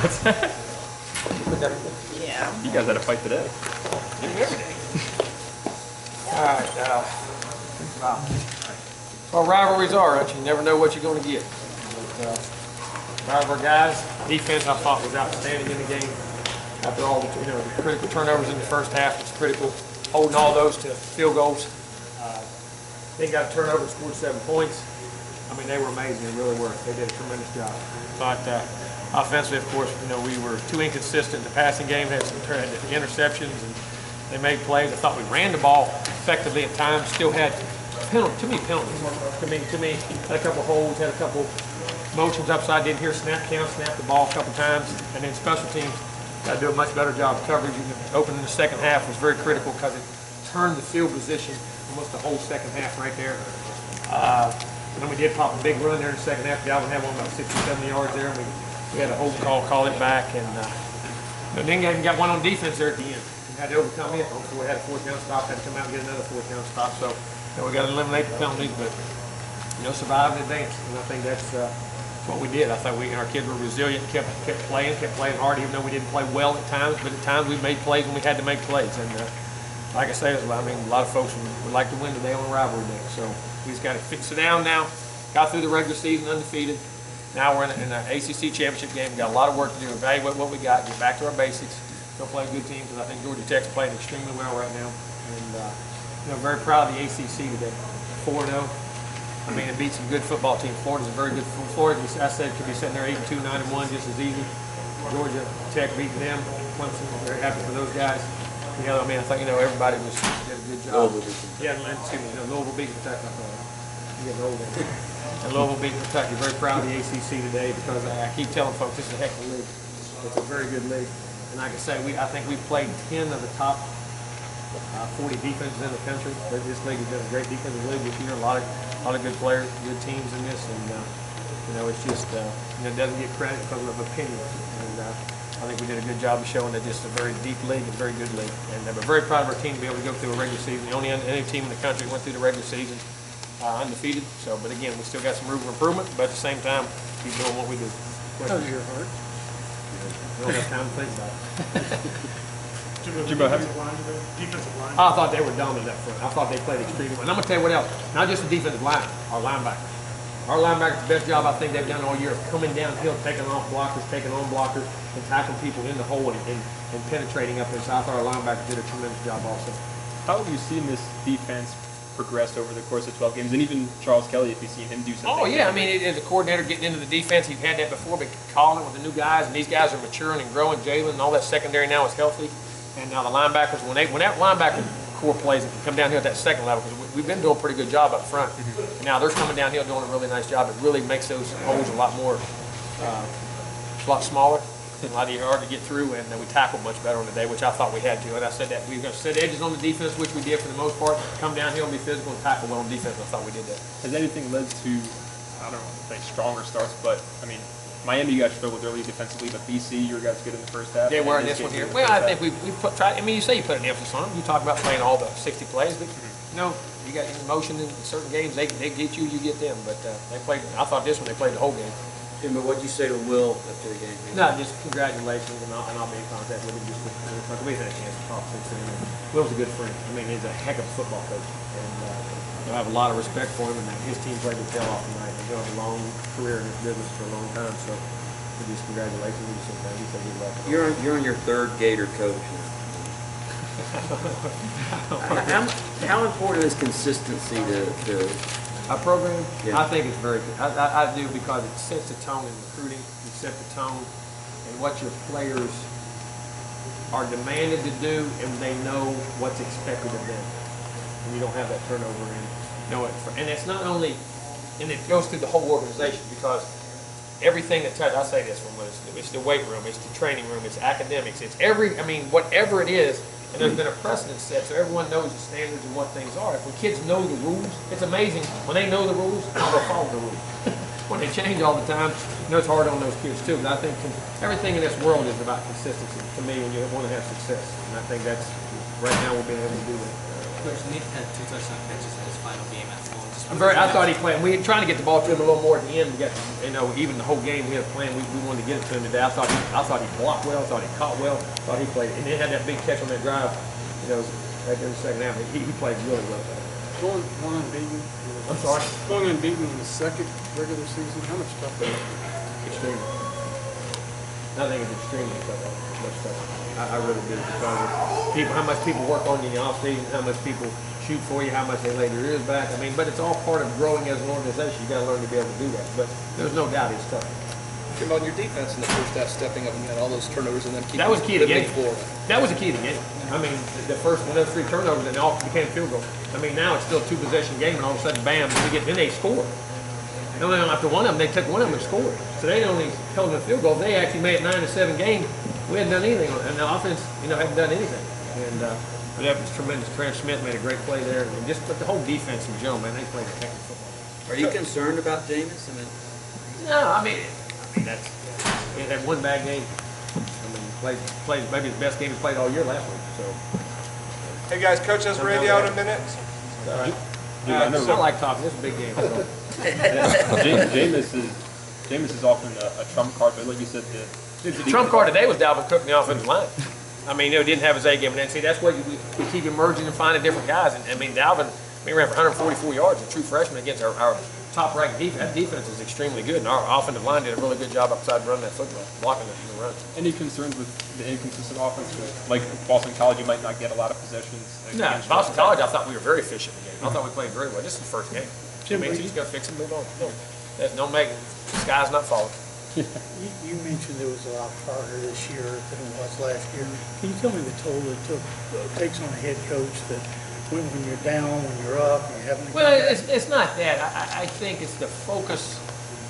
What's that? Yeah. You guys had a fight today. All right. Wow. Well, rivalries are, right? You never know what you're going to get. But, a lot of our guys, defense I thought was outstanding in the game. After all the critical turnovers in the first half was critical. Holding all those to field goals. They got a turnover, scored 7 points. I mean, they were amazing. They really were. They did a tremendous job. But offensively, of course, we were too inconsistent in the passing game. Had some interceptions, and they made plays. I thought we ran the ball effectively at times. Still had too many penalties. Too many. Had a couple holds. Had a couple motions upside. Didn't hear snap count. Snapped the ball a couple times. And then special teams got to do a much better job of coverage. Opening the second half was very critical because it turned the field position almost the whole second half right there. And then we did pop a big run there in the second half. Dalvin had one about 60, 70 yards there. And we had a hold call it back. And then even got one on defense there at the end. We had to overcome it. We had a 4th down stop. Had to come out and get another 4th down stop. So we got to eliminate the penalties, but survive and advance. And I think that's what we did. I thought our kids were resilient, kept playing hard, even though we didn't play well at times. But at times we made plays when we had to make plays. And like I say, a lot of folks would like to win today on a rivalry day. So we just got to sit down now. Got through the regular season undefeated. Now we're in an ACC championship game. We got a lot of work to do. Evaluate what we got. Get back to our basics. Go play a good team because I think Georgia Tech's playing extremely well right now. And very proud of the ACC today. 4-0. I mean, it beat some good football teams. Florida's a very good. Florida, I said, could be sitting there 8-2, 9-1, just as easy. Georgia Tech beating them. Clemson, very happy for those guys. I think everybody did a good job. Louisville beat Kentucky. I'm getting old. And Louisville beat Kentucky. Very proud of the ACC today because I keep telling folks this is a heck of a league. It's a very good league. And like I say, I think we've played 10 of the top 40 defenses in the country. This league has been a great defensive league this year. A lot of good players, good teams in this, and it's just it doesn't get credit because of opinion. And I think we did a good job of showing that this is a very deep league, a very good league. And we're very proud of our team to be able to go through a regular season. The only team in the country went through the regular season undefeated. So, but again, we still got some room for improvement. But at the same time, keep doing what we do. How's your heart? We don't have time to think about it. Jimbo, defensive line. I thought they were dominant up front. I thought they played extremely well. And I'm going to tell you what else. Not just the defensive line, our linebackers. Our linebackers, the best job I think they've done all year of coming downhill, taking off blockers, taking on blockers, and tackling people in the hole and penetrating up there. So I thought our linebackers did a tremendous job also. How have you seen this defense progress over the course of 12 games? And even Charles Kelly, if you've seen him do something. Oh, yeah. As a coordinator getting into the defense, he's had that before, but calling it with the new guys, and these guys are maturing and growing. Jalen and all that secondary now is healthy. And now the linebackers, when that linebacker core plays and can come down here at that second level, because we've been doing a pretty good job up front. And now they're coming down here doing a really nice job. It really makes those holes a lot smaller, and a lot harder to get through, and we tackled much better on the day, which I thought we had to. And I said that we were going to set edges on the defense, which we did for the most part, come down here and be physical and tackle well on defense. I thought we did that. Has anything led to, I don't know, say stronger starts, but Miami, you guys struggled early defensively, but BC, your guys good in the first half. They were in this one here. Well, I think we tried. You say you put an emphasis on them. You talk about playing all the 60 plays, but you got emotion in certain games. They get you, you get them. But they played. I thought this one they played the whole game. But what did you say to Will after the game? No, just congratulations, and I'll be in contact with him. We've had a chance to talk since then. Will's a good friend. He's a heck of a football coach, and I have a lot of respect for him. And his team played the tail off tonight. They've got a long career in this business for a long time, so just congratulations. We just he said good luck. You're on your 3rd Gator coach now. How important is consistency to our program? Yeah. I think it's very good. I do because it sets the tone in recruiting. You set the tone and what your players are demanded to do, and they know what's expected of them. And you don't have that turnover and it's not only, and it goes through the whole organization because everything that touches, I say this one, it's the weight room, it's the training room, it's academics, it's whatever it is. And there's been a precedent set, so everyone knows the standards and what things are. If the kids know the rules, it's amazing. When they know the rules, they'll follow the rules. When they change all the time, it's hard on those kids too. But I think everything in this world is about consistency to me when you want to have success. And I think that's, right now we'll be able to do that. Coach, Nick had 2 touchdown catches in his final game at home. Just I thought he played. We were trying to get the ball to him a little more at the end. We got, even the whole game we had a plan. We wanted to get it to him today. I thought he blocked well. I thought he caught well. I thought he played. And then had that big catch on that drive. Right there in the second half. He played really well. Going unbeaten. I'm sorry. Going unbeaten in the second regular season. How much tougher? Extremely. I think it's extremely tough. Much tougher. I really do, because of people, how much people work on you in the off season, how much people shoot for you, how much they lay their ears back. I mean, but it's all part of growing as an organization. You got to learn to be able to do that. But there's no doubt it's tough. Jimbo, on your defense in the first half, stepping up and had all those turnovers and then keeping that was key to the game. Florida. That was the key to the game. I mean, the first one, those 3 turnovers, and all became field goals. I mean, now it's still a 2-possession game, and all of a sudden, bam, then they score. And then after one of them, they took one of them and scored. So they only held them in field goals. They actually made it 9-7 game. We hadn't done anything, and the offense, hadn't done anything. And but that was tremendous. Trent Smith made a great play there, and but the whole defense in general, man, they played a heck of football. Are you concerned about Jameis? No, I mean that's he had one bad game. I mean, played maybe his best game he played all year last week. So. Hey guys, Coach has radio in a minute. All right. I I like talking. This is a big game. So. Jameis is often a trump card, but like you said, the trump card today was Dalvin Cook in the offensive line. I mean, didn't have his A game, and then see that's what we keep emerging and finding different guys. And I mean, Dalvin, we ran for 144 yards, a true freshman against our top-ranked defense. That defense is extremely good, and our offensive line did a really good job upside running that football, blocking the run. Any concerns with the inconsistent offense? Like Boston College, you might not get a lot of possessions. No, Boston College, I thought we were very efficient in the game. I thought we played very well. This is the first game. Jimbo, you just got to fix it and move on. Don't make the sky's not falling. You mentioned it was a lot harder this year than it was last year. Can you tell me the toll it takes on a head coach that when you're down, when you're up, and you're having to Well, it's not that. I think it's the focus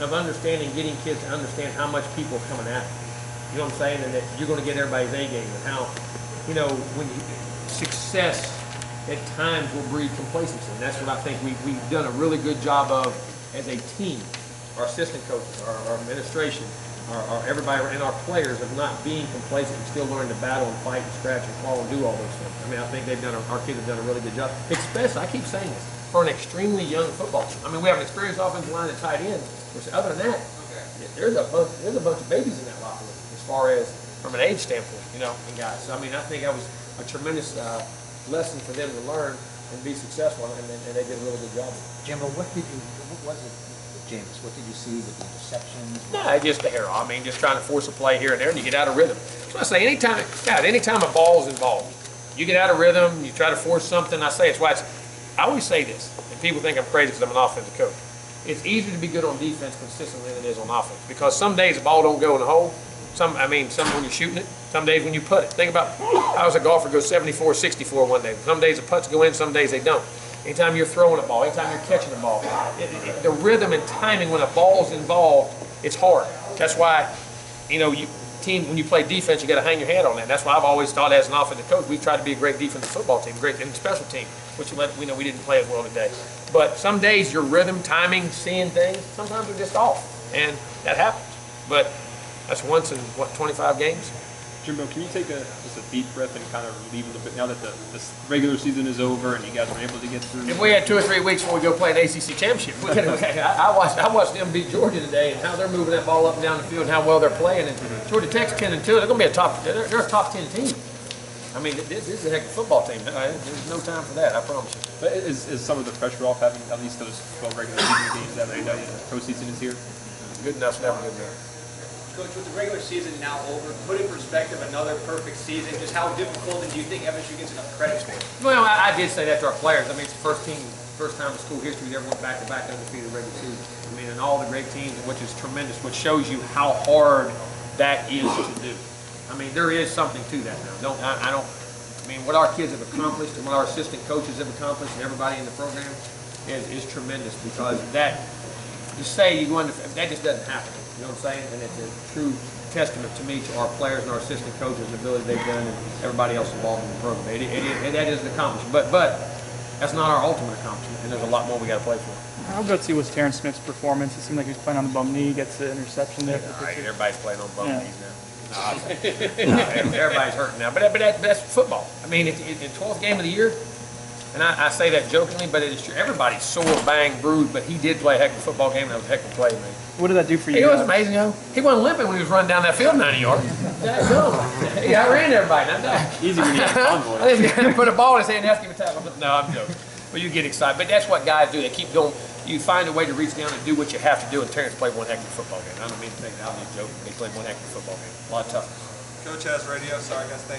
of understanding, getting kids to understand how much people are coming at them. You know what I'm saying? And that you're going to get everybody's A game, and how, when success at times will breed complacency. And that's what I think we've done a really good job of as a team. Our assistant coaches, our administration, our everybody, and our players of not being complacent and still learning to battle and fight and scratch and claw and do all those things. I mean, I think our kids have done a really good job. Especially, I keep saying this, for an extremely young football team. I mean, we have an experienced offensive line and tight end, which other than that, there's a bunch of babies in that locker room as far as from an age standpoint, and guys. So I mean, I think that was a tremendous lesson for them to learn and be successful, and they did a really good job. Jimbo, what was it, James? What did you see with the interceptions? No, just the hair. I mean, just trying to force a play here and there, and you get out of rhythm. So I say, anytime a ball's involved, you get out of rhythm, you try to force something. I say it's why I always say this, and people think I'm crazy because I'm an offensive coach. It's easier to be good on defense consistently than it is on offense, because some days the ball don't go in the hole. Some when you're shooting it, some days when you put it. Think about how does a golfer go 74, 64 one day. Some days the putts go in, some days they don't. Anytime you're throwing a ball, anytime you're catching a ball, the rhythm and timing when a ball's involved, it's hard. That's why, when you play defense, you got to hang your head on that. That's why I've always thought, as an offensive coach, we've tried to be a great defensive football team, great in special team, which we know we didn't play as well today. But some days your rhythm, timing, seeing things, sometimes they're just off, and that happens. But that's once in 25 games. Jimbo, can you take just a deep breath and kind of relieve a little bit now that the regular season is over and you guys were able to get through? If we had 2 or 3 weeks before we go play an ACC championship, I watched them beat Georgia today, and how they're moving that ball up and down the field, and how well they're playing. And Georgia Tech's 10-2. They're going to be a top 10 team. I mean, this is a heck of a football team. There's no time for that, I promise you. But is some of the pressure off having at least those 12 regular season games that the postseason is here? Good enough's never good enough. Coach, with the regular season now over, put in perspective another perfect season. Just how difficult, and do you think FSU gets enough credit for it? Well, I did say that to our players. I mean, it's the first time in school history we ever went back-to-back undefeated regular season. I mean, and all the great teams, which is tremendous, which shows you how hard that is to do. I mean, there is something to that now. I mean, what our kids have accomplished and what our assistant coaches have accomplished and everybody in the program is tremendous, because that, to say you go that just doesn't happen. You know what I'm saying? And it's a true testament to me, to our players and our assistant coaches, the ability they've done, and everybody else involved in the program. That is an accomplishment. But that's not our ultimate accomplishment, and there's a lot more we got to play for. How gutsy was Terrence Smith's performance? It seemed like he was playing on the bum knee, gets the interception there. All right, everybody's playing on bum knees now. Everybody's hurting now. But that's football. I mean, in 12th game of the year, And I say that jokingly, but it's true. Everybody's sore, bang, bruised, but he did play a heck of a football game, and that was a heck of a play, man. What did that do for you? It was guys? amazing, though. He wasn't limping when he was running down that field 90 yards. He outran everybody. Not that. Easy when you have convoy. I didn't put a ball in his hand and ask him to tackle. But no, I'm joking. But you get excited. But that's what guys do. They keep going. You find a way to reach down and do what you have to do. And Terrence played one heck of a football game. I don't mean to think that. I'm just joking. He played one heck of a football game. A lot of toughness. Coach has radio. Sorry, guys. Thank you.